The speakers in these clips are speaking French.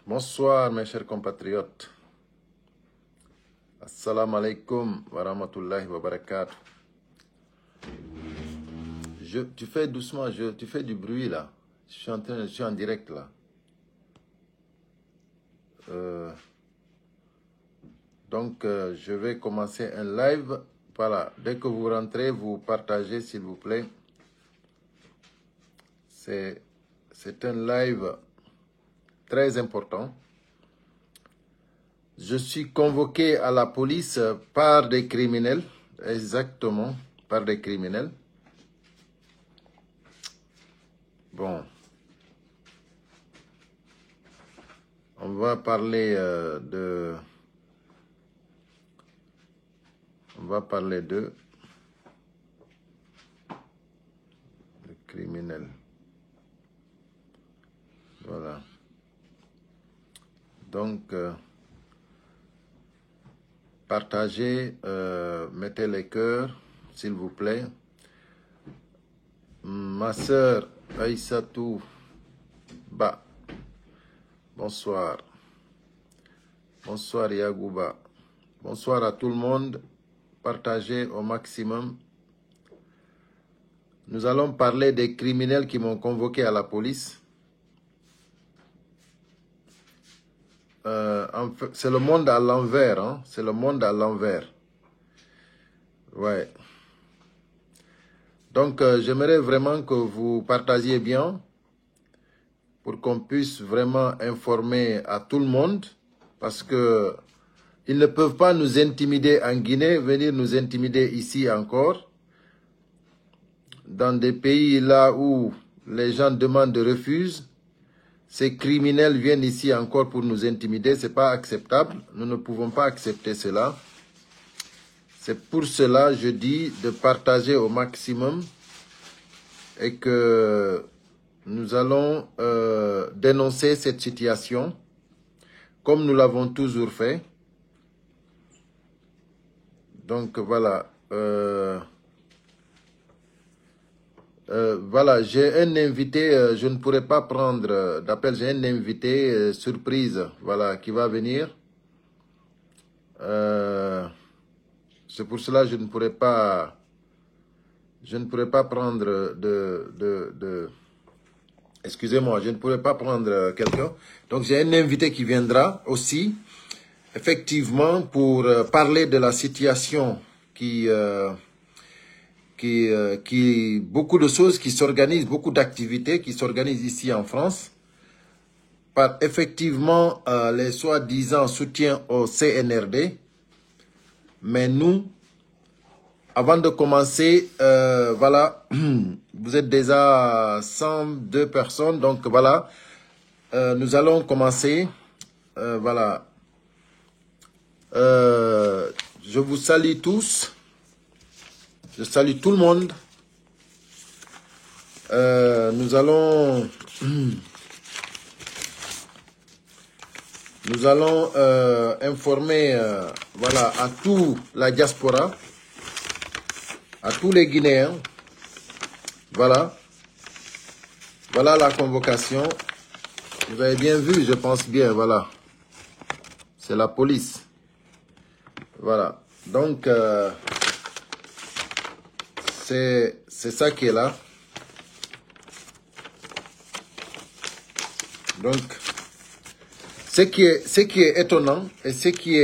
Bonsoir mes chers compatriotes. Assalamu alaikum wa rahmatullahi wa barakatuh. Tu fais doucement, tu fais du bruit là. Je suis en direct là. Je vais commencer un live. Voilà, dès que vous rentrez, vous partagez s'il vous plaît. C'est un live très important. Je suis convoqué à la police par des criminels, exactement, par des criminels. Bon, on va parler de criminels. Voilà. Donc, partagez, mettez les cœurs, s'il vous plaît. Ma sœur Aïssatou Ba, bonsoir. Bonsoir Yagouba. Bonsoir à tout le monde. Partagez au maximum. Nous allons parler des criminels qui m'ont convoqué à la police. C'est le monde à l'envers, hein? C'est le monde à l'envers. Ouais. Donc, j'aimerais vraiment que vous partagiez bien pour qu'on puisse vraiment informer à tout le monde parce que ils ne peuvent pas nous intimider en Guinée, venir nous intimider ici encore. Dans des pays là où les gens demandent, refusent, ces criminels viennent ici encore pour nous intimider. Ce n'est pas acceptable. Nous ne pouvons pas accepter cela. C'est pour cela que je dis de partager au maximum et que nous allons dénoncer cette situation comme nous l'avons toujours fait. Donc voilà. Voilà, j'ai un invité, je ne pourrais pas prendre d'appel, j'ai un invité surprise, voilà, qui va venir. C'est pour cela que je ne pourrais pas prendre excusez-moi, je ne pourrais pas prendre quelqu'un. Donc j'ai un invité qui viendra aussi, effectivement, pour parler de la situation beaucoup de choses qui s'organisent, beaucoup d'activités qui s'organisent ici en France par effectivement les soi-disant soutiens au CNRD. Mais nous, avant de commencer, voilà, vous êtes déjà 102 personnes, donc voilà, nous allons commencer. Voilà, je vous salue tous. Je salue tout le monde. Nous allons informer voilà, à toute la diaspora, à tous les Guinéens. Voilà. Voilà la convocation. Vous avez bien vu, je pense bien, voilà. C'est la police. Voilà. Donc, c'est ça qui est là. Donc, ce qui est étonnant et ce qui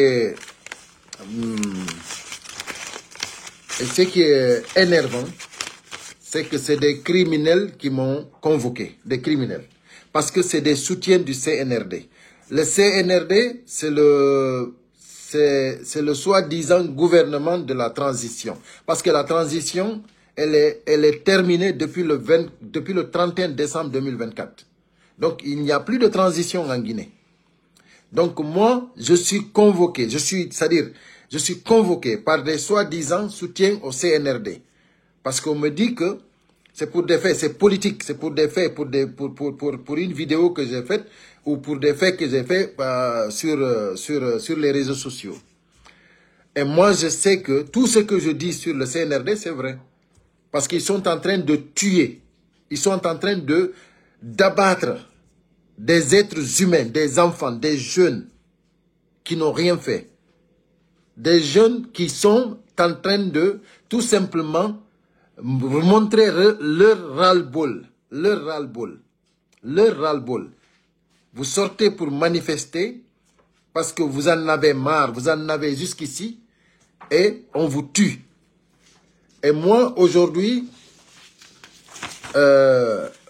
est énervant, c'est que c'est des criminels qui m'ont convoqué, des criminels, parce que c'est des soutiens du CNRD. Le CNRD, c'est le soi-disant gouvernement de la transition, parce que la transition, elle est terminée depuis le 31 décembre 2024. Donc, il n'y a plus de transition en Guinée. Donc, moi, je suis convoqué, je suis convoqué par des soi-disant soutiens au CNRD. Parce qu'on me dit que c'est pour des faits, c'est politique, c'est pour des faits, pour une vidéo que j'ai faite ou pour des faits que j'ai faits sur les réseaux sociaux. Et moi, je sais que tout ce que je dis sur le CNRD, c'est vrai. Parce qu'ils sont en train de tuer, ils sont en train d'abattre des êtres humains, des enfants, des jeunes qui n'ont rien fait. Des jeunes qui sont en train de tout simplement montrer leur ras-le-bol. Leur ras-le-bol. Leur ras-le-bol. Vous sortez pour manifester parce que vous en avez marre, vous en avez jusqu'ici et on vous tue. Et moi, aujourd'hui,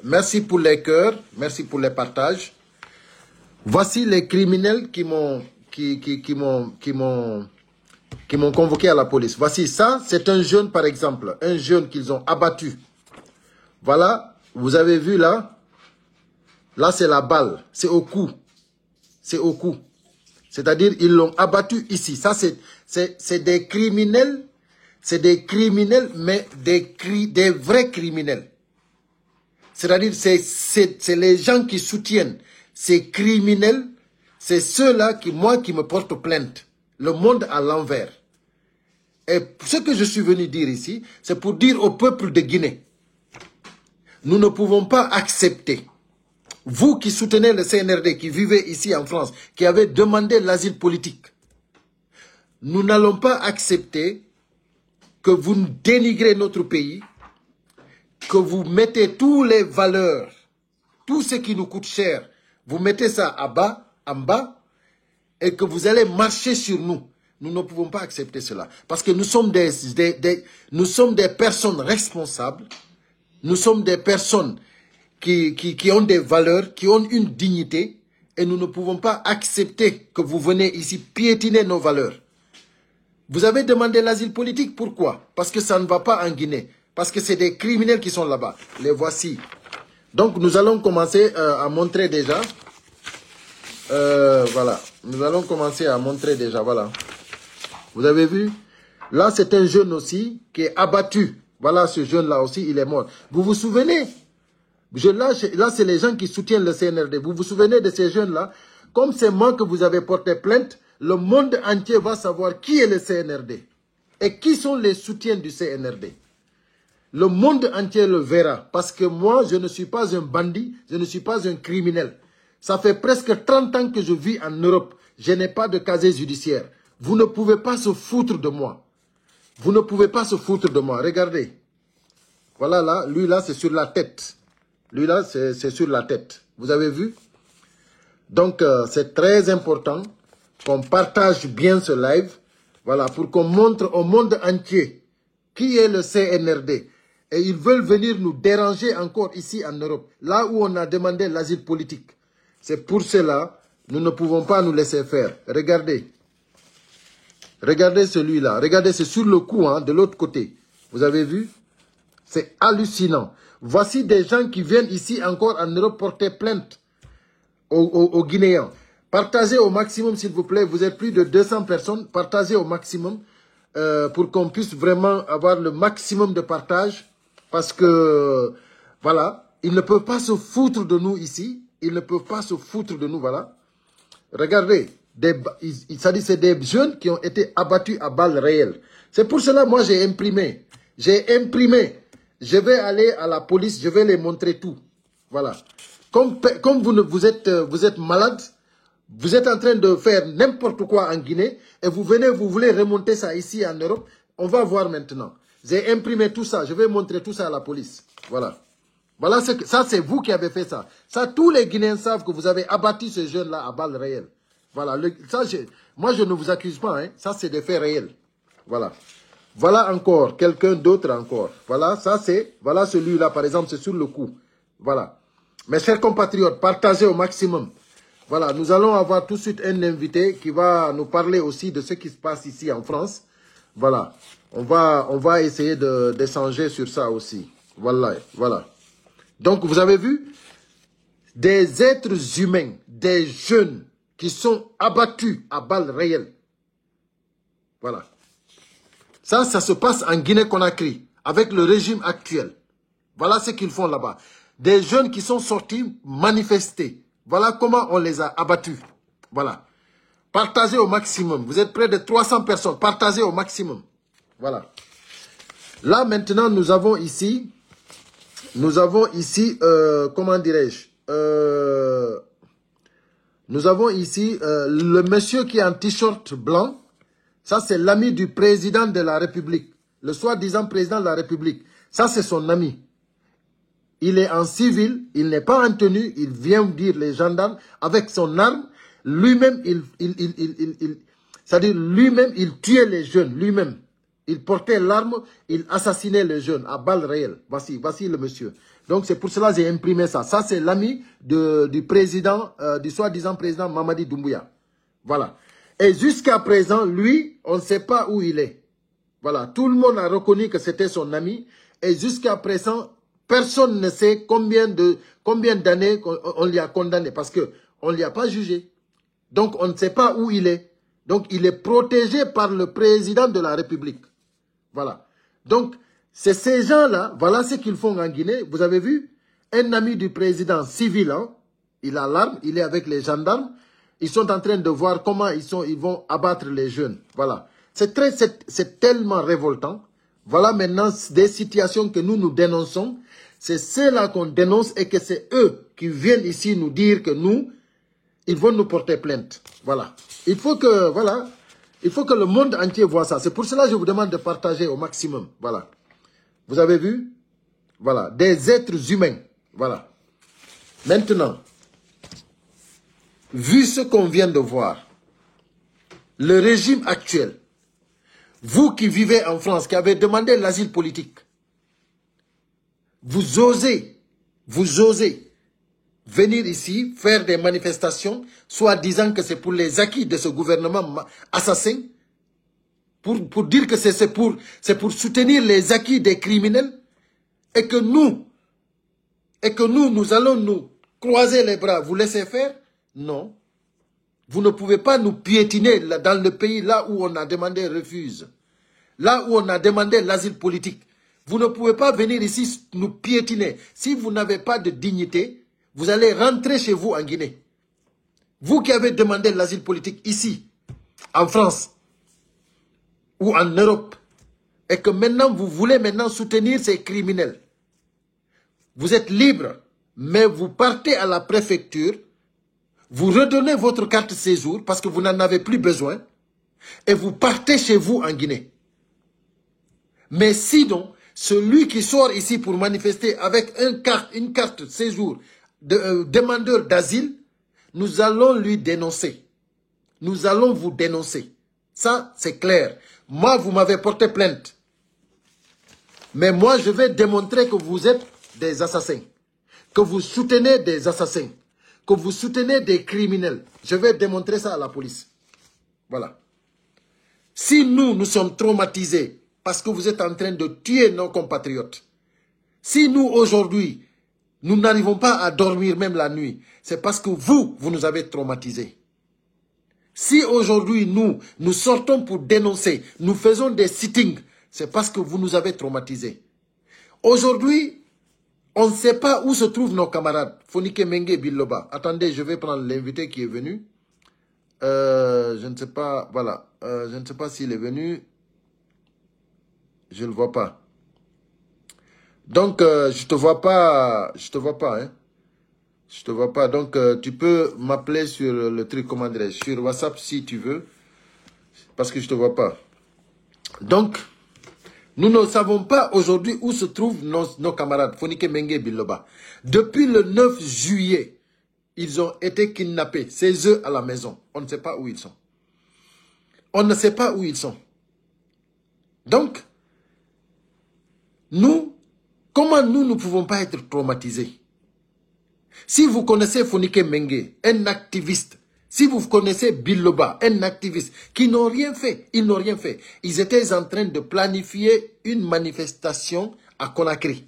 merci pour les cœurs, merci pour les partages. Voici les criminels qui m'ont convoqué à la police. Voici ça, c'est un jeune par exemple, un jeune qu'ils ont abattu. Voilà, vous avez vu là, là c'est la balle, c'est au cou. C'est au cou. C'est-à-dire ils l'ont abattu ici. Ça c'est des criminels, mais des vrais criminels. C'est-à-dire c'est les gens qui soutiennent ces criminels, c'est ceux-là qui me portent plainte. Le monde à l'envers. Et ce que je suis venu dire ici, c'est pour dire au peuple de Guinée, nous ne pouvons pas accepter, vous qui soutenez le CNRD, qui vivez ici en France, qui avez demandé l'asile politique, nous n'allons pas accepter que vous dénigrez notre pays, que vous mettez toutes les valeurs, tout ce qui nous coûte cher, vous mettez ça en bas, et que vous allez marcher sur nous. Nous ne pouvons pas accepter cela. Parce que nous sommes nous sommes des personnes responsables. Nous sommes des personnes qui ont des valeurs, qui ont une dignité. Et nous ne pouvons pas accepter que vous venez ici piétiner nos valeurs. Vous avez demandé l'asile politique. Pourquoi? Parce que ça ne va pas en Guinée. Parce que c'est des criminels qui sont là-bas. Les voici. Donc nous allons commencer à montrer déjà. Voilà. Nous allons commencer à montrer déjà. Voilà. Vous avez vu? Là, c'est un jeune aussi qui est abattu. Voilà, ce jeune-là aussi, il est mort. Vous vous souvenez? Là, c'est les gens qui soutiennent le CNRD. Vous vous souvenez de ces jeunes-là? Comme c'est moi que vous avez porté plainte, le monde entier va savoir qui est le CNRD. Et qui sont les soutiens du CNRD. Le monde entier le verra. Parce que moi, je ne suis pas un bandit, je ne suis pas un criminel. Ça fait presque 30 ans que je vis en Europe. Je n'ai pas de casier judiciaire. Vous ne pouvez pas se foutre de moi. Vous ne pouvez pas se foutre de moi. Regardez. Voilà là, lui là, c'est sur la tête. Lui là, c'est sur la tête. Vous avez vu? Donc, c'est très important qu'on partage bien ce live. Voilà, pour qu'on montre au monde entier qui est le CNRD. Et ils veulent venir nous déranger encore ici en Europe. Là où on a demandé l'asile politique. C'est pour cela, nous ne pouvons pas nous laisser faire. Regardez. Regardez celui-là. Regardez, c'est sur le cou, hein, de l'autre côté. Vous avez vu? C'est hallucinant. Voici des gens qui viennent ici encore en Europe porter plainte aux Guinéens. Partagez au maximum, s'il vous plaît. Vous êtes plus de 200 personnes. Partagez au maximum pour qu'on puisse vraiment avoir le maximum de partage. Parce que, voilà, ils ne peuvent pas se foutre de nous ici. Ils ne peuvent pas se foutre de nous, voilà. Regardez. C'est des jeunes qui ont été abattus à balles réelles. C'est pour cela, moi, j'ai imprimé. J'ai imprimé. Je vais aller à la police, je vais les montrer tout. Voilà. Comme vous êtes malade, vous êtes en train de faire n'importe quoi en Guinée, et vous voulez remonter ça ici en Europe, on va voir maintenant. J'ai imprimé tout ça, je vais montrer tout ça à la police. Voilà. Voilà, ça c'est vous qui avez fait ça. Ça, tous les Guinéens savent que vous avez abattu ce jeune-là à balles réelles. Voilà, moi je ne vous accuse pas, hein. Ça c'est des faits réels. Voilà. Voilà encore, quelqu'un d'autre encore. Voilà, voilà celui-là par exemple, c'est sur le coup. Voilà. Mes chers compatriotes, partagez au maximum. Voilà, nous allons avoir tout de suite un invité qui va nous parler aussi de ce qui se passe ici en France. Voilà, on va essayer d'échanger sur ça aussi. Voilà, voilà. Donc vous avez vu, des êtres humains, des jeunes, qui sont abattus à balles réelles. Voilà. Ça se passe en Guinée-Conakry, avec le régime actuel. Voilà ce qu'ils font là-bas. Des jeunes qui sont sortis manifester. Voilà comment on les a abattus. Voilà. Partagez au maximum. Vous êtes près de 300 personnes. Partagez au maximum. Voilà. Là, maintenant, nous avons ici, comment dirais-je, Nous avons ici le monsieur qui est en t-shirt blanc. Ça, c'est l'ami du président de la République. Le soi-disant président de la République. Ça, c'est son ami. Il est en civil, il n'est pas en tenue, il vient dire les gendarmes avec son arme. Lui-même, c'est-à-dire lui-même, il tuait les jeunes, lui-même. Il portait l'arme, il assassinait les jeunes à balles réelles. Voici le monsieur. Donc c'est pour cela que j'ai imprimé ça. Ça, c'est l'ami du président, du soi-disant président Mamadi Doumbouya. Voilà. Et jusqu'à présent, lui, on ne sait pas où il est. Voilà. Tout le monde a reconnu que c'était son ami. Et jusqu'à présent, personne ne sait combien d'années on l'y a condamné. Parce qu'on ne l'y a pas jugé. Donc on ne sait pas où il est. Donc il est protégé par le président de la République. Voilà. Donc, c'est ces gens-là, voilà ce qu'ils font en Guinée. Vous avez vu, un ami du président civil, hein, il a l'arme, il est avec les gendarmes. Ils sont en train de voir comment ils vont abattre les jeunes. Voilà. C'est tellement révoltant. Voilà maintenant des situations que nous dénonçons. C'est ceux-là qu'on dénonce et que c'est eux qui viennent ici nous dire que ils vont nous porter plainte. Voilà. Il faut que, voilà... Il faut que le monde entier voit ça. C'est pour cela que je vous demande de partager au maximum. Voilà. Vous avez vu? Voilà. Des êtres humains. Voilà. Maintenant, vu ce qu'on vient de voir, le régime actuel, vous qui vivez en France, qui avez demandé l'asile politique, vous osez venir ici, faire des manifestations, soit disant que c'est pour les acquis de ce gouvernement assassin, pour dire que c'est pour soutenir les acquis des criminels, et que nous allons nous croiser les bras, vous laisser faire? Non. Vous ne pouvez pas nous piétiner dans le pays là où on a demandé refuse, là où on a demandé l'asile politique. Vous ne pouvez pas venir ici nous piétiner. Si vous n'avez pas de dignité, vous allez rentrer chez vous en Guinée. Vous qui avez demandé l'asile politique ici, en France, ou en Europe, et que maintenant vous voulez soutenir ces criminels. Vous êtes libre, mais vous partez à la préfecture, vous redonnez votre carte séjour parce que vous n'en avez plus besoin, et vous partez chez vous en Guinée. Mais sinon, celui qui sort ici pour manifester avec une carte séjour de demandeur d'asile, nous allons lui dénoncer. Nous allons vous dénoncer. Ça, c'est clair. Moi, vous m'avez porté plainte. Mais moi, je vais démontrer que vous êtes des assassins. Que vous soutenez des assassins. Que vous soutenez des criminels. Je vais démontrer ça à la police. Voilà. Si nous sommes traumatisés parce que vous êtes en train de tuer nos compatriotes, si nous, aujourd'hui, nous n'arrivons pas à dormir même la nuit, c'est parce que vous nous avez traumatisés. Si aujourd'hui, nous sortons pour dénoncer, nous faisons des sittings, c'est parce que vous nous avez traumatisés. Aujourd'hui, on ne sait pas où se trouvent nos camarades. Fonike Mengue Biloba. Attendez, je vais prendre l'invité qui est venu. Je ne sais pas, voilà. Je ne sais pas s'il est venu. Je ne le vois pas. Donc, je te vois pas, hein. Je te vois pas. Donc, tu peux m'appeler sur le truc, comment dirais-je, sur WhatsApp si tu veux. Parce que je te vois pas. Donc, nous ne savons pas aujourd'hui où se trouvent nos camarades. Fonike Mengue Biloba. Depuis le 9 juillet, ils ont été kidnappés. C'est eux à la maison. On ne sait pas où ils sont. On ne sait pas où ils sont. Donc, comment nous ne pouvons pas être traumatisés? Si vous connaissez Fonike Mengue, un activiste, si vous connaissez Biloba, un activiste, qui n'ont rien fait, ils n'ont rien fait. Ils étaient en train de planifier une manifestation à Conakry.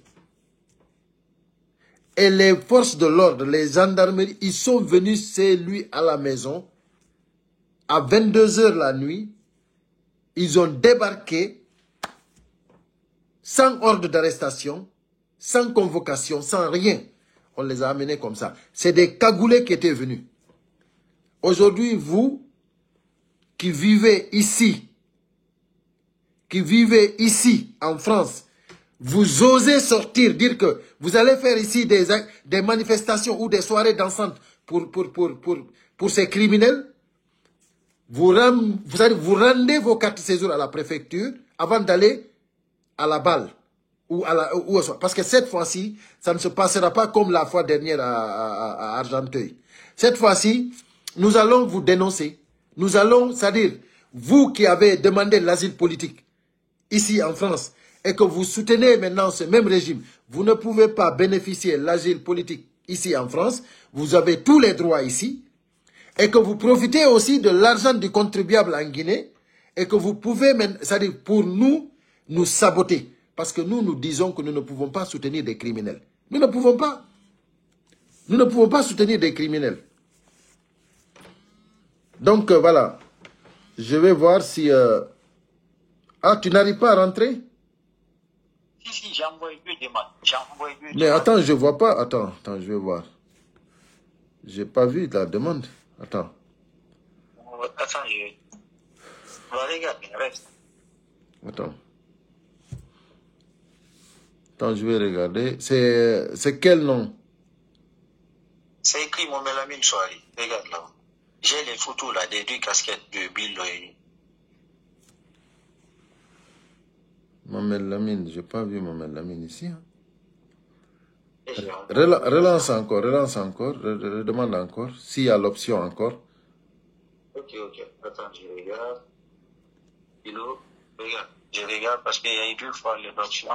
Et les forces de l'ordre, les gendarmeries, ils sont venus chez lui à la maison, à 22 h la nuit. Ils ont débarqué, sans ordre d'arrestation, sans convocation, sans rien. On les a amenés comme ça. C'est des cagoulés qui étaient venus. Aujourd'hui, vous, qui vivez ici en France, vous osez sortir, dire que vous allez faire ici des manifestations ou des soirées dansantes pour pour ces criminels, vous rendez vos cartes de séjour à la préfecture avant d'aller à la balle. Parce que cette fois-ci, ça ne se passera pas comme la fois dernière à Argenteuil. Cette fois-ci, nous allons vous dénoncer. Nous allons, c'est-à-dire, vous qui avez demandé l'asile politique ici en France et que vous soutenez maintenant ce même régime, vous ne pouvez pas bénéficier de l'asile politique ici en France. Vous avez tous les droits ici. Et que vous profitez aussi de l'argent du contribuable en Guinée et que vous pouvez, c'est-à-dire pour nous saboter. Parce que nous disons que nous ne pouvons pas soutenir des criminels. Nous ne pouvons pas. Nous ne pouvons pas soutenir des criminels. Donc, voilà. Je vais voir si... Ah, tu n'arrives pas à rentrer? Si, j'ai envoyé 2 demandes. Mais attends, je ne vois pas. Attends, je vais voir. Je n'ai pas vu la demande. Attends. Attends, on va regarder, reste. Attends. Attends, je vais regarder. C'est quel nom? C'est écrit Mohamed Lamine Soari. Regarde là. J'ai les photos là des 2 casquettes de Bill Loye. Mohamed Lamine, je n'ai pas vu Mohamed Lamine ici. Hein. Relance encore, redemande encore, s'il y a l'option encore. Ok, attends, je regarde. Regarde, je regarde parce qu'il y a eu 2 fois l'option.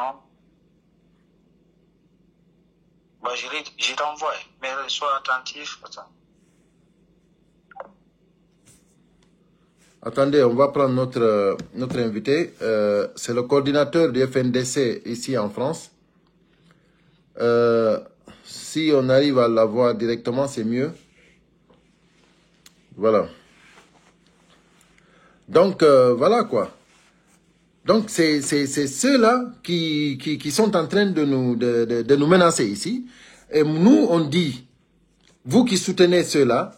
Bah, je t'envoie, mais sois attentif. Attends. Attendez, on va prendre notre invité. C'est le coordinateur du FNDC ici en France. Si on arrive à l'avoir directement, c'est mieux. Voilà. Donc, voilà quoi. Donc, c'est ceux-là qui sont en train de nous menacer ici. Et nous, on dit, vous qui soutenez ceux-là,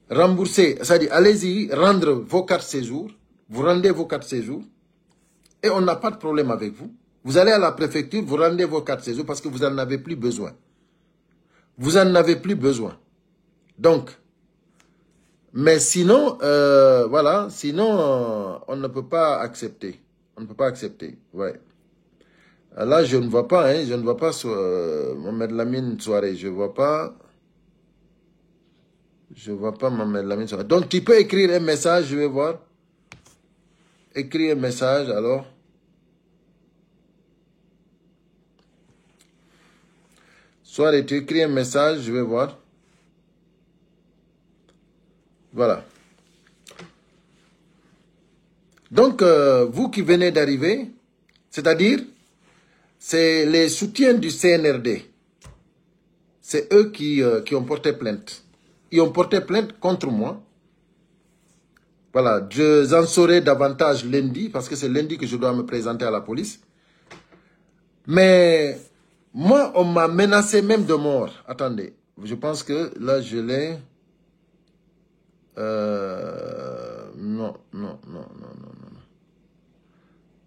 remboursez, c'est-à-dire, allez-y, rendre vos cartes séjour. Vous rendez vos cartes séjour. Et on n'a pas de problème avec vous. Vous allez à la préfecture, vous rendez vos cartes séjour parce que vous n'en avez plus besoin. Vous n'en avez plus besoin. Donc, mais sinon, voilà, sinon, on ne peut pas accepter. On ne peut pas accepter, ouais. Là, je ne vois pas, hein, je ne vois pas Mohamed Lamine Soirée, je ne vois pas. Je ne vois pas Mohamed Lamine Soirée. Donc, tu peux écrire un message, je vais voir. Écrire un message, alors. Soirée, tu écris un message, je vais voir. Voilà. Donc, vous qui venez d'arriver, c'est-à-dire, c'est les soutiens du CNRD. C'est eux qui ont porté plainte. Ils ont porté plainte contre moi. Voilà, je en saurai davantage lundi, parce que c'est lundi que je dois me présenter à la police. Mais moi, on m'a menacé même de mort. Attendez, je pense que là, je l'ai... Non.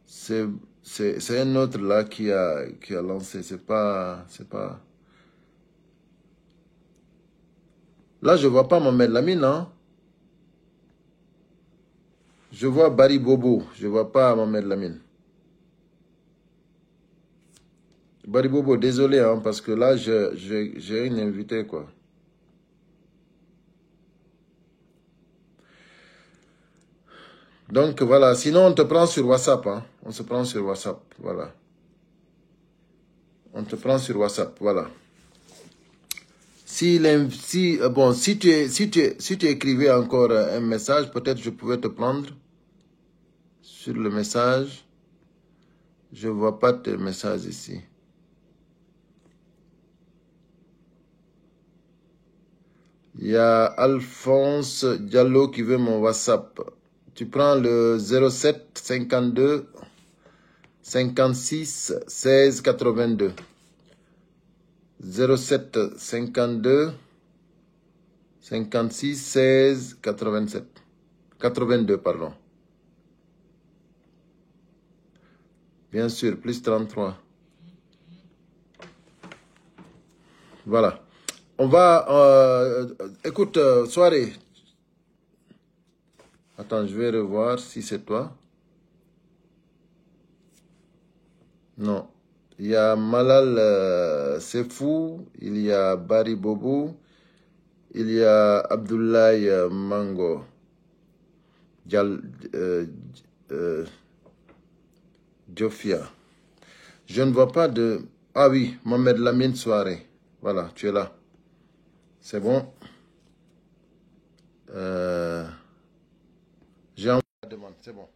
C'est un autre là qui a lancé. C'est pas... Là, je vois pas Mohamed Lamine, hein. Je vois Barry Bobo. Je vois pas Mohamed Lamine. Barry Bobo, désolé, hein, parce que là, j'ai une invitée, quoi. Donc, voilà. Sinon, on te prend sur WhatsApp, hein. On se prend sur WhatsApp, voilà. On te prend sur WhatsApp, voilà. Si tu écrivais encore un message, peut-être je pouvais te prendre sur le message. Je ne vois pas tes messages ici. Il y a Alphonse Diallo qui veut mon WhatsApp. Tu prends le 07 52 56 16 82. 07 52 56 16 87. 82, pardon. Bien sûr, plus 33. Voilà. On va... écoute, soirée. Attends, je vais revoir si c'est toi. Non. Il y a Malal Sefou, il y a Bari Bobo, il y a Abdoulaye Mango, Dial, Diofia. Je ne vois pas de... Ah oui, Mohamed Lamine Soirée. Voilà, tu es là. C'est bon. J'ai envoyé la demande, c'est bon.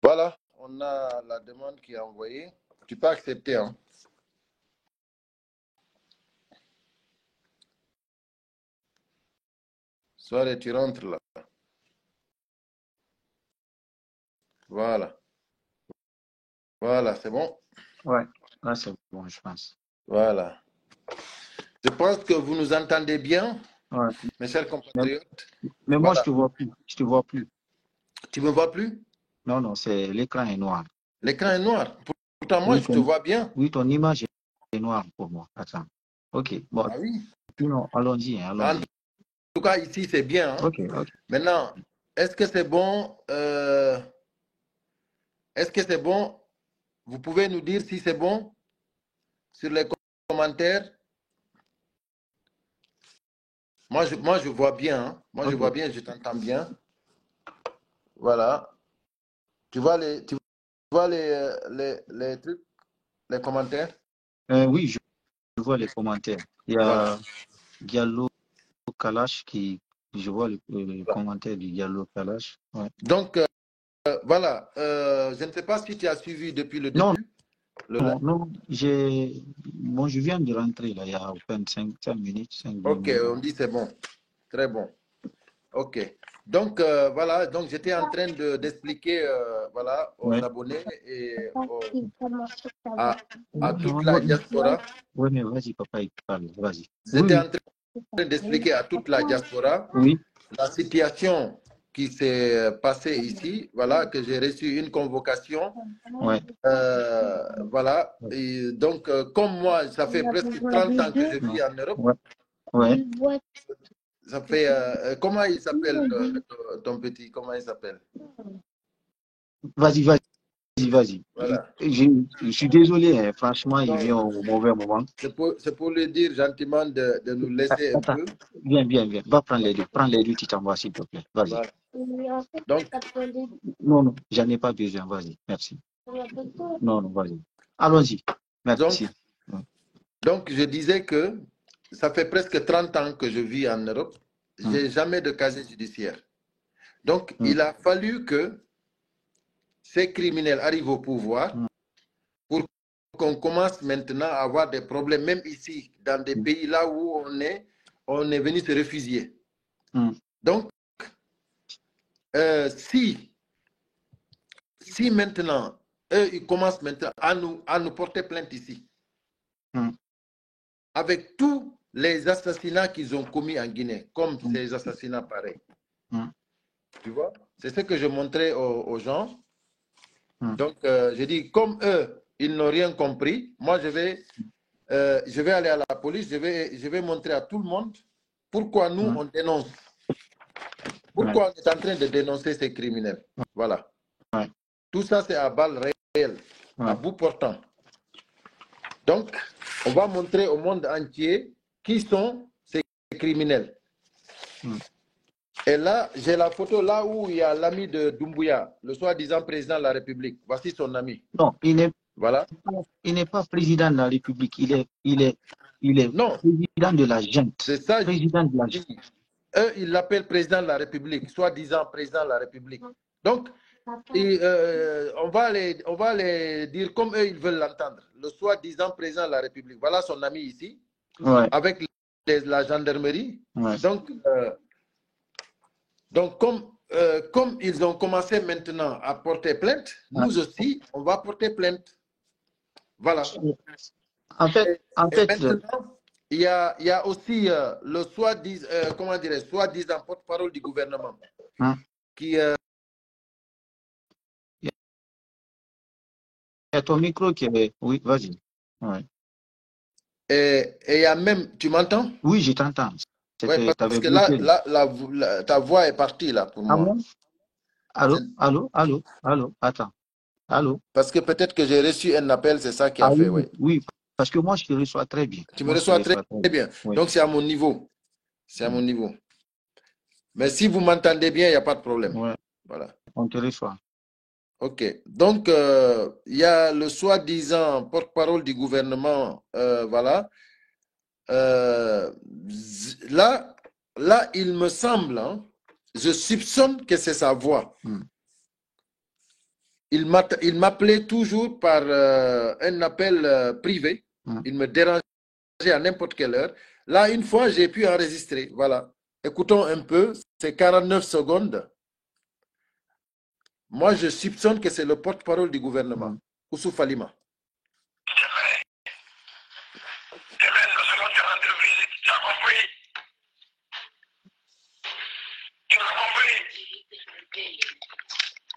Voilà, on a la demande qui est envoyée. Tu peux accepter, hein. Soirée, tu rentres là. Voilà. Voilà, c'est bon. Ouais, là c'est bon, je pense. Voilà. Je pense que vous nous entendez bien, Ouais. mes chers compatriotes. Mais moi, Voilà. je te vois plus. Je te vois plus. Tu me vois plus? Non, non, c'est l'écran est noir. L'écran est noir. Pourtant, moi, Oui, je te vois bien. oui, ton image est noire pour moi. Attends. Ok, bon. Ah oui. Non, allons-y, hein, En allons-y. tout cas, ici, c'est bien, hein. Ok, ok. Maintenant, est-ce que c'est bon? Est-ce que c'est bon? Vous pouvez nous dire si c'est bon sur les commentaires? Moi, je vois bien, hein. Moi, je Ok. vois bien, je t'entends bien. Voilà. Tu vois les trucs, les commentaires? Oui, je vois les commentaires. Il y Voilà. a Diallo Kalash qui. Je vois le commentaire du Diallo Kalash. Ouais. Donc, voilà. Je ne sais pas si tu as suivi depuis le Non, début. non, non. Bon, je viens de rentrer là, il y a à peine 5 minutes, 5 10 Ok, minutes. on dit c'est bon. Très bon. Ok. Donc, voilà. Donc, j'étais en train d'expliquer voilà, aux Ouais. abonnés et à toute la Ouais, diaspora. ouais, mais vas-y, papa, il parle. Vas-y. Oui, J'étais oui. en train d'expliquer à toute la diaspora Oui. la situation qui s'est passée ici. Voilà, que j'ai reçu une convocation. Ouais. Voilà. Et donc, comme moi, ça fait presque 30 ans que je vis en Europe. Ouais. Ouais. Ça fait. Comment il s'appelle, ton petit? Comment il s'appelle? Vas-y, vas-y, vas-y. Voilà. Je suis désolé, hein, franchement, il Non, vient au mauvais moment. c'est pour lui dire gentiment de nous laisser un Attends, peu. viens, viens, viens. Va prendre les deux. Prends les deux, tu t'envoies, s'il te plaît. Vas-y. Voilà. Donc, Non, non, j'en ai pas besoin. Vas-y. Merci. Non, non, vas-y. Allons-y. Merci. donc, je disais que ça fait presque 30 ans que je vis en Europe. Je n'ai jamais de casier judiciaire. Donc, il a fallu que ces criminels arrivent au pouvoir pour qu'on commence maintenant à avoir des problèmes, même ici, dans des pays là où on est venu se réfugier. Donc, si maintenant, eux, ils commencent maintenant à nous porter plainte ici, avec tous les assassinats qu'ils ont commis en Guinée, comme ces assassinats pareils, tu vois, c'est ce que je montrais aux gens. Donc, je dis, comme eux, ils n'ont rien compris, moi, je vais aller à la police, je vais montrer à tout le monde pourquoi nous, on dénonce. Pourquoi on est en train de dénoncer ces criminels. Voilà. Tout ça, c'est à balles réelles, à bout portant. Donc, on va montrer au monde entier qui sont ces criminels. Et là, j'ai la photo là où il y a l'ami de Doumbouya, le soi-disant président de la République. Voici son ami. Non, voilà. Il n'est pas président de la République, il est non. Président de la junte. C'est ça. Président de la junte. Eux, ils l'appellent président de la République, soi-disant président de la République. Donc, on va les dire comme eux, ils veulent l'entendre. Le soi-disant président de la République. Voilà son ami ici, avec la gendarmerie. Donc, comme ils ont commencé maintenant à porter plainte, nous aussi, on va porter plainte. Voilà. En fait, maintenant, il y a aussi le soi-disant, comment dirais, soi-disant porte-parole du gouvernement qui. Il y a ton micro qui est. Oui, vas-y. Et il y a même... Tu m'entends? Oui, je t'entends. Oui, parce T'avais que là, bloqué. ta voix est partie là pour Ah moi. bon? Allô, attends. Allô? Parce que peut-être que j'ai reçu un appel, c'est ça qui Ah a fait, oui. oui, oui, parce que moi, je te reçois très bien. Tu me Moi, je te reçois très reçois très bien. bien. Oui. Donc, c'est à mon niveau. C'est à mon niveau. Mais si vous m'entendez bien, il n'y a pas de problème. Ouais, Voilà. on te reçoit. OK. Donc, il y a le soi-disant porte-parole du gouvernement. Voilà. Là, il me semble, hein, je soupçonne que c'est sa voix. Il m'appelait toujours par un appel privé. Il me dérangeait à n'importe quelle heure. Là, une fois, j'ai pu enregistrer. Voilà. Écoutons un peu. C'est 49 secondes. Moi, je soupçonne que c'est le porte-parole du gouvernement, Oussou Falima.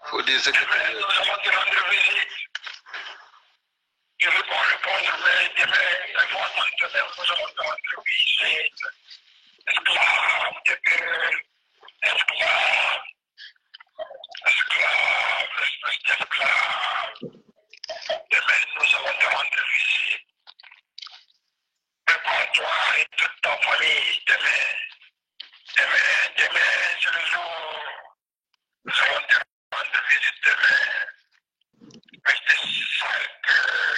Faut dire ce que tu veux. Je veux pas répondre, mais demain, il faut attendre demain, nous allons te rendre visite. Esclave de gueule, esclave, espèce d'esclave. Demain, nous allons te rendre visite. Prépare-toi et toute ta famille, demain. Demain, c'est le jour. Nous allons te rendre visite demain. Restez sale gueule.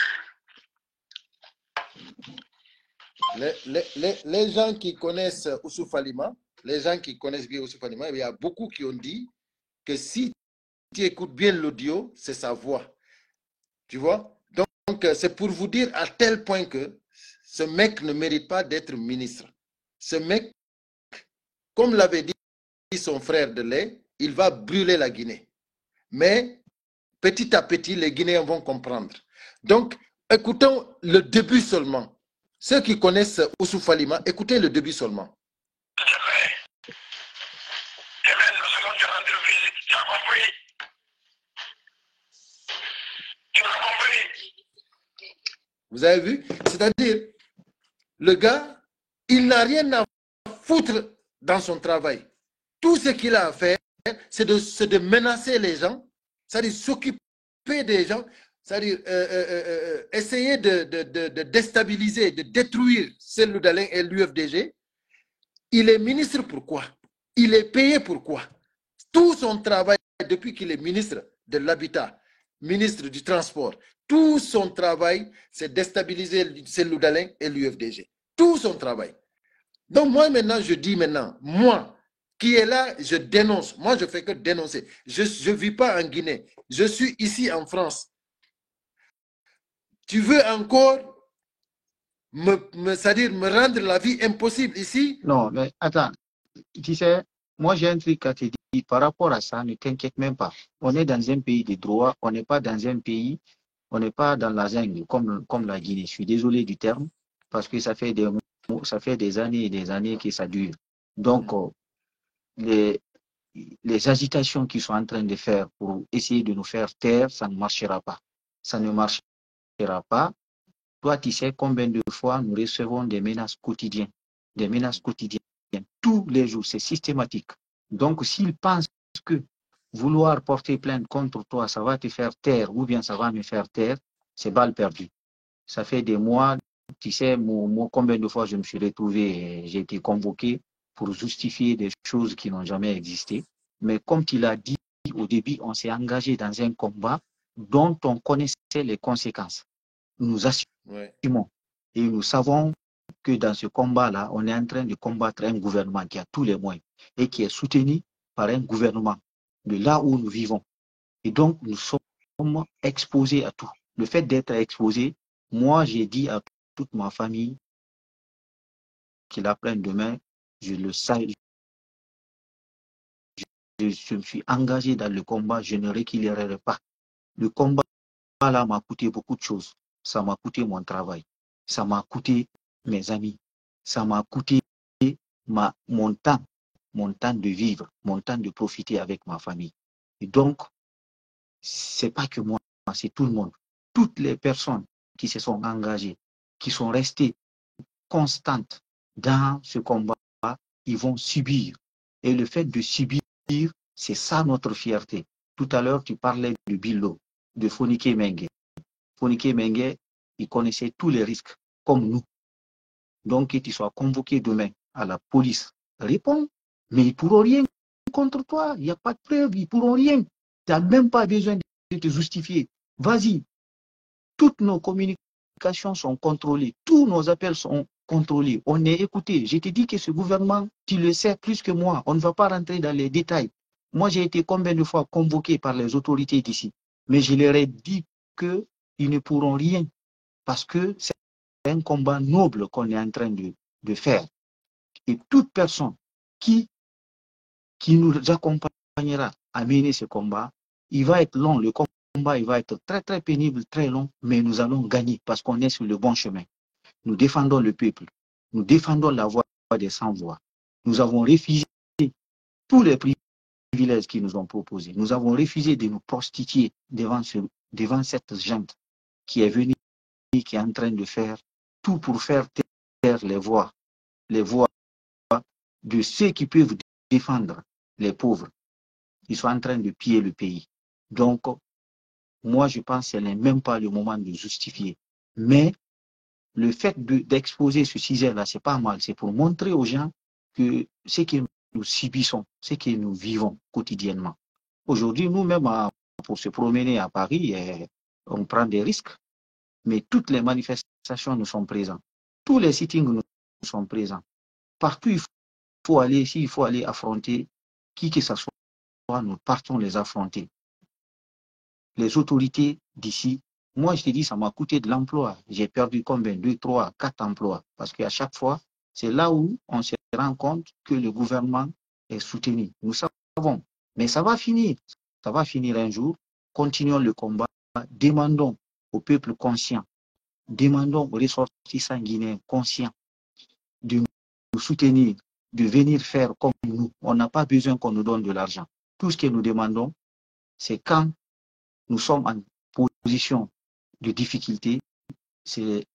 Les gens qui connaissent Oussou Falima, les gens qui connaissent bien Oussou Falima, il y a beaucoup qui ont dit que si tu écoutes bien l'audio, c'est sa voix. Tu vois? Donc, c'est pour vous dire à tel point que ce mec ne mérite pas d'être ministre. Ce mec, comme l'avait dit son frère de lait, il va brûler la Guinée. Mais petit à petit, les Guinéens vont comprendre. Donc, écoutons le début seulement. Ceux qui connaissent Oussou Falima, écoutez le début seulement. Demain, nous allons te rendre visite. Tu as compris? Tu as compris? Vous avez vu? C'est-à-dire, le gars, il n'a rien à foutre dans son travail. Tout ce qu'il a à faire, c'est de menacer les gens, c'est-à-dire s'occuper des gens, c'est-à-dire essayer de déstabiliser, de détruire Cellou Dalein et l'UFDG. Il est ministre pourquoi? Il est payé pourquoi? Tout son travail, depuis qu'il est ministre de l'Habitat, ministre du Transport, tout son travail, c'est déstabiliser Cellou Dalein et l'UFDG. Tout son travail. Donc moi maintenant, je dis maintenant, moi qui est là, je dénonce. Moi, je fais que dénoncer. Je ne vis pas en Guinée. Je suis ici en France. Tu veux encore c'est-à-dire me rendre la vie impossible ici? Non, mais attends. Tu sais, moi j'ai un truc à te dire par rapport à ça, ne t'inquiète même pas. On est dans un pays de droit, on n'est pas dans un pays, on n'est pas dans la jungle comme la Guinée. Je suis désolé du terme, parce que ça fait des années et des années que ça dure. Donc, les agitations qu'ils sont en train de faire pour essayer de nous faire taire, ça ne marchera pas. Ça ne marchera pas. Toi, tu sais combien de fois nous recevons des menaces quotidiennes, tous les jours, c'est systématique. Donc, s'ils pensent que vouloir porter plainte contre toi, ça va te faire taire ou bien ça va me faire taire, c'est balle perdue. Ça fait des mois, tu sais, combien de fois je me suis retrouvé, j'ai été convoqué pour justifier des choses qui n'ont jamais existé. Mais comme tu l'as dit au début, on s'est engagé dans un combat dont on connaissait les conséquences. Nous assumons et nous savons que dans ce combat-là, on est en train de combattre un gouvernement qui a tous les moyens et qui est soutenu par un gouvernement de là où nous vivons. Et donc, nous sommes exposés à tout. Le fait d'être exposé, moi, j'ai dit à toute ma famille qu'ils apprennent demain, je le sais, je me suis engagé dans le combat, je ne reculerai pas. Le combat là m'a coûté beaucoup de choses. Ça m'a coûté mon travail, ça m'a coûté mes amis, ça m'a coûté mon temps de vivre, mon temps de profiter avec ma famille. Et donc, c'est pas que moi, c'est tout le monde. Toutes les personnes qui se sont engagées, qui sont restées constante dans ce combat, ils vont subir. Et le fait de subir, c'est ça notre fierté. Tout à l'heure, tu parlais de Bilo, de Fonike Mengue. Fonike Mengue, il connaissait tous les risques, comme nous. Donc, que tu sois convoqué demain à la police, réponds, mais ils ne pourront rien contre toi. Il n'y a pas de preuve, ils ne pourront rien. Tu n'as même pas besoin de te justifier. Vas-y. Toutes nos communications sont contrôlées. Tous nos appels sont contrôlés. On est écouté. Je te dis que ce gouvernement, tu le sais plus que moi. On ne va pas rentrer dans les détails. Moi, j'ai été combien de fois convoqué par les autorités d'ici. Mais je leur ai dit qu'ils ne pourront rien. Parce que c'est un combat noble qu'on est en train de faire. Et toute personne qui nous accompagnera à mener ce combat, il va être long. Le combat, il va être très, très pénible, très long, mais nous allons gagner parce qu'on est sur le bon chemin. Nous défendons le peuple. Nous défendons la voix des sans-voix. Nous avons refusé tous les privilèges qu'ils nous ont proposés. Nous avons refusé de nous prostituer devant cette junte qui est venue, qui est en train de faire tout pour faire taire les voix de ceux qui peuvent défendre les pauvres. Ils sont en train de piller le pays. Donc, moi, je pense que ce n'est même pas le moment de justifier. Mais le fait d'exposer ce sujet-là, c'est pas mal. C'est pour montrer aux gens que ce que nous subissons, ce que nous vivons quotidiennement. Aujourd'hui, nous-mêmes, pour se promener à Paris, on prend des risques. Mais toutes les manifestations nous sont présentes. Tous les sittings nous sont présents. Partout, il faut aller, s'il faut aller affronter qui que ce soit, nous partons les affronter. Les autorités d'ici, moi je te dis, ça m'a coûté de l'emploi. J'ai perdu combien? 2, 3, 4 emplois. Parce qu'à chaque fois, c'est là où on se rend compte que le gouvernement est soutenu. Nous savons. Mais ça va finir. Ça va finir un jour. Continuons le combat. Demandons au peuple conscient, demandons aux ressortissants guinéens conscients de nous soutenir, de venir faire comme nous. On n'a pas besoin qu'on nous donne de l'argent. Tout ce que nous demandons, c'est quand nous sommes en position de difficulté, c'est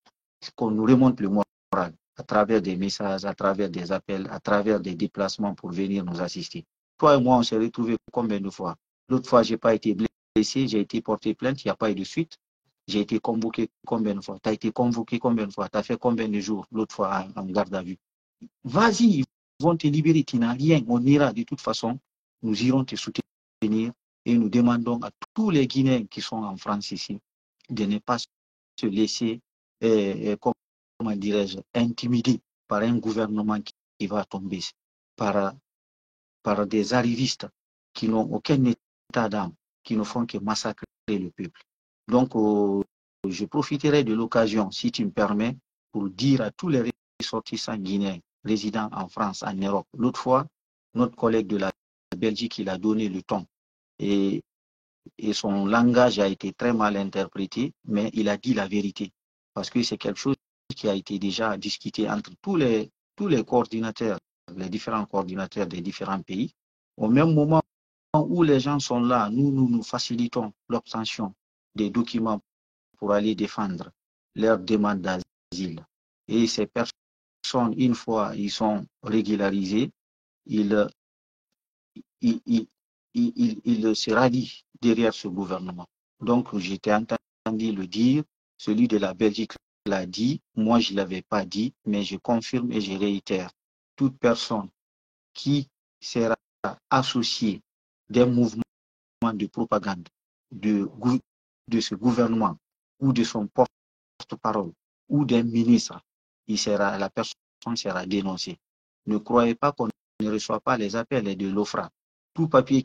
qu'on nous remonte le moral à travers des messages, à travers des appels, à travers des déplacements pour venir nous assister. Toi et moi, on s'est retrouvés combien de fois? L'autre fois, je n'ai pas été blessé, j'ai été porté plainte, il n'y a pas eu de suite. J'ai été convoqué combien de fois? Tu as été convoqué combien de fois? Tu as fait combien de jours l'autre fois en garde à vue? Vas-y, ils vont te libérer, tu n'as rien, on ira de toute façon, nous irons te soutenir et nous demandons à tous les Guinéens qui sont en France ici de ne pas se laisser, comment dirais-je, intimider par un gouvernement qui va tomber, par des arrivistes qui n'ont aucun état d'âme, qui ne font que massacrer le peuple. Donc, je profiterai de l'occasion, si tu me permets, pour dire à tous les ressortissants guinéens résidant en France, en Europe. L'autre fois, notre collègue de la Belgique, il a donné le ton. Et son langage a été très mal interprété, mais il a dit la vérité. Parce que c'est quelque chose qui a été déjà discuté entre tous les coordinateurs, les différents coordinateurs des différents pays. Au même moment où les gens sont là, nous facilitons l'obtention des documents pour aller défendre leur demande d'asile. Et ces personnes, une fois ils sont régularisés, ils se rallient derrière ce gouvernement. Donc, j'étais entendu le dire, celui de la Belgique l'a dit, moi je ne l'avais pas dit, mais je confirme et je réitère. Toute personne qui sera associée d'un mouvement de propagande de ce gouvernement ou de son porte-parole ou d'un ministre, la personne sera dénoncée. Ne croyez pas qu'on ne reçoit pas les appels de l'OFRA. Tout papier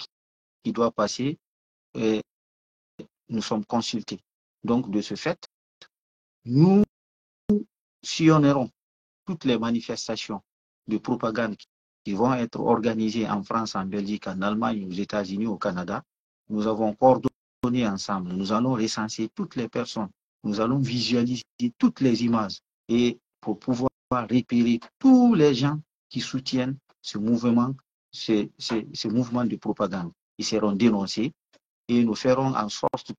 qui doit passer, nous sommes consultés. Donc, de ce fait, nous sillonnerons toutes les manifestations de propagande qui vont être organisées en France, en Belgique, en Allemagne, aux États-Unis, au Canada. Nous avons coordonné ensemble. Nous allons recenser toutes les personnes. Nous allons visualiser toutes les images et pour pouvoir repérer tous les gens qui soutiennent ce mouvement, ce mouvement de propagande. Ils seront dénoncés et nous ferons en sorte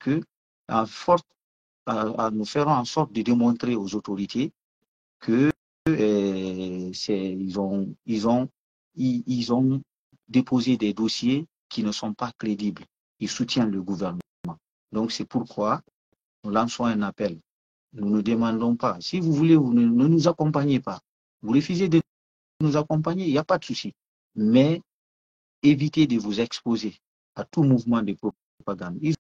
nous ferons en sorte de démontrer aux autorités que ils ont déposé des dossiers qui ne sont pas crédibles. Ils soutiennent le gouvernement. Donc c'est pourquoi nous lançons un appel. Nous ne demandons pas. Si vous voulez, vous ne nous accompagnez pas. Vous refusez de nous accompagner, il n'y a pas de souci. Mais évitez de vous exposer à tout mouvement de propagande.